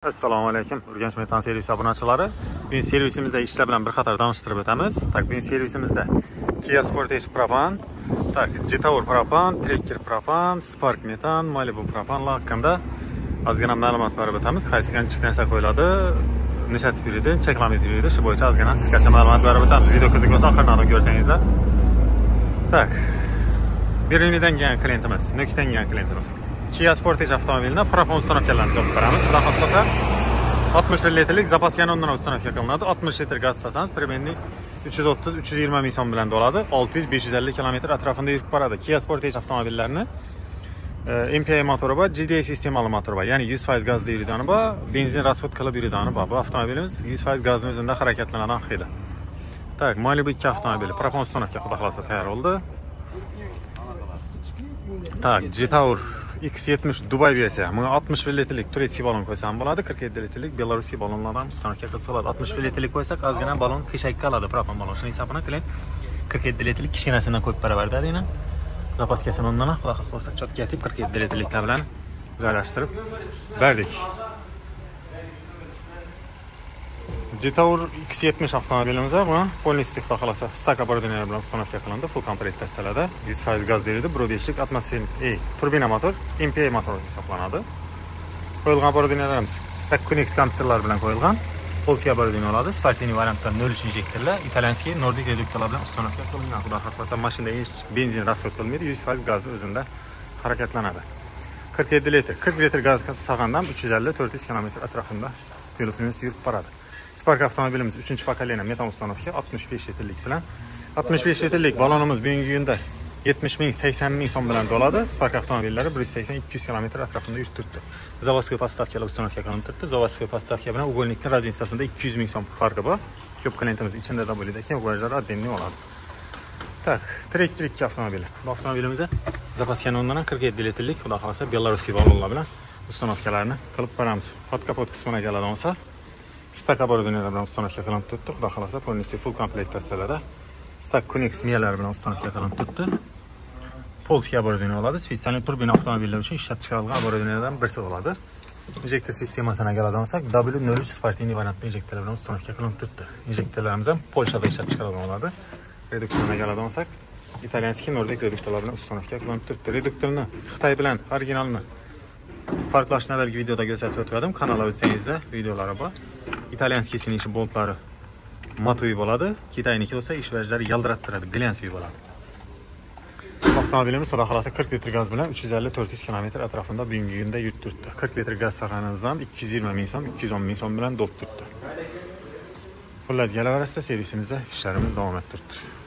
Assalomu alaykum. Urganch Metan servisi obunachilari. Bugun servisimizda ishlar bilan bir qator tanishtirib o'tamiz. Bugun servisimizda Kia Sportage Propan, Jetour Propan, Tracker Propan, Spark Metan, Malibu Propanlar hakkında ozgina ma'lumot berib o'tamiz. Qaysi qancha narsa qo'yiladi, necha tip yuradi, cheklanib yuradi, shu bo'yicha ozgina qisqacha ma'lumot berib o'tamiz. Video qiziq bo'lsa oxiridan ko'rsangizlar. Berlinidan kelgan klientimiz, Nukusdan kelgan klientimiz. Kia Sportage avtomobilida Propan ustanovkalarini ko'rib ko'ramiz. Xudo xohlasa 61 litrlik zapaska yondan ustanovka qilinadi. 60 litr gaz istasangiz, primerni 330-320 ming so'm bilan bo'ladi. 600-550 km atrofida yurib boradi. Kia Sportage avtomobillarini MPI motori bor, GDI sistemali motori bor. Ya'ni 100% gazda yuradigan bor, benzin rasxod qilib yuradigan bor. Bu avtomobilimiz 100% gazni o'zida harakatlanadigan xili. Malibu 2 avtomobili Propan ustanovka xudo xohlasa tayyor bo'ldi. Jetour X70 Dubai versiya. Bunga 61 litrlik Turkiya balon qo'ysam bo'ladi. 47 litrlik Belarusya balonlardan ustanovka qilsa bo'ladi. 61 litrlik qo'ysak, ozgina balon qishak qoladi. Propan balon. Shuning hisobiga klient 47 litrlik kishinasidan qo'yib beraverdi deydi. Zapaskasini ondan xudo xohlasa chotga yetib 47 litrliklar bilan joylashtirib berdik. Jetour X70 avtomobilimizda buni polnistik xudo xohlasa stak оборудование bilan ustanovka qilindi. Full komplektatsiyada 100% gaz beradi. 1.5lik atmosferik turbina motor, MPI motor hisoblanadi. Qo'yilgan оборудованиеlarimiz stak Konex kompyuterlar bilan qo'yilgan. Polskiy оборудование oladi. Sportiniy variantda 0.3 injektorlar, italyanskiy Nordic reduktorlar bilan ustanovka qilingan. Xudo xohlasa mashinada hech benzin rasxod qilmaydi, 100% gaz o'zida harakatlanadi. 47 litr, 40 litr gaz sig'andan 350-400 km atrofida plus-minus yurib boradi. Spark avtomobilimiz 3-pokoleniya metan ustanovka 65 litrlik bilan. 65 litrlik balonimiz bugungi kunda 70 ming, 80 ming so'm bilan doladi. Spark avtomobillari 180-200 km atrofida yurib turibdi. Zavodskiy postavkalar ustanovka qilinib turibdi. Zavodskiy postavka bilan uголnikning razницасida 200 ming so'm farqi bor. Ko'p klientimiz ichida da bo'ladi ekan, uголlar отдельный oladi. Tracker 2 avtomobili. Bu avtomobilimizda zapaska nondan 47 litrlik, xudo xolasa Belarusya balonlar bilan ustanovkalarni qilib beramiz. Podkapot qismiga keladigan bo'lsa, stak оборудованиеlardan ustanovka qilinib turibdi. Xudo xolasa polnistik full komplektatsiyada stak Konex miyalar bilan ustanovka qilinib turibdi. Polskiy оборудование oladi. Spesial turbina avtomobillar uchun ishlab chiqarilgan оборудованиеlardan birisi bo'ladi. Injektor sistemasini keladigan bo'lsak, W03 Sportiniy variantli injektorlar bilan ustanovka qilinib turibdi. Injektorlarimiz ham Polshada ishlab chiqarilgan bo'ladi. Reduktorga keladigan bo'lsak, italyanskiy Nordic reduktorlar bilan ustanovka qilinib turibdi. Reduktorni Xitoy bilan originalni farqlashni avvalgi videoda ko'rsatib o'tgandim. Kanalga o'tsangizda videolari bor. İtalyanskiy sinishi boltlari matoviy bo'ladi. Xitoyniki bo'lsa ish vajlari yaldirattiradi, glyansiy bo'ladi. Avtomobilimiz xudo xolasa 40 litr gaz bilan 350-400 km atrofida bugungi kunda yurib turibdi. 40 litr gaz sig'animizdan 220 ming so'm, 210 ming so'm bilan dolib turibdi. Xullas, galaverasida servisimizda ishlarimiz davom etib turibdi.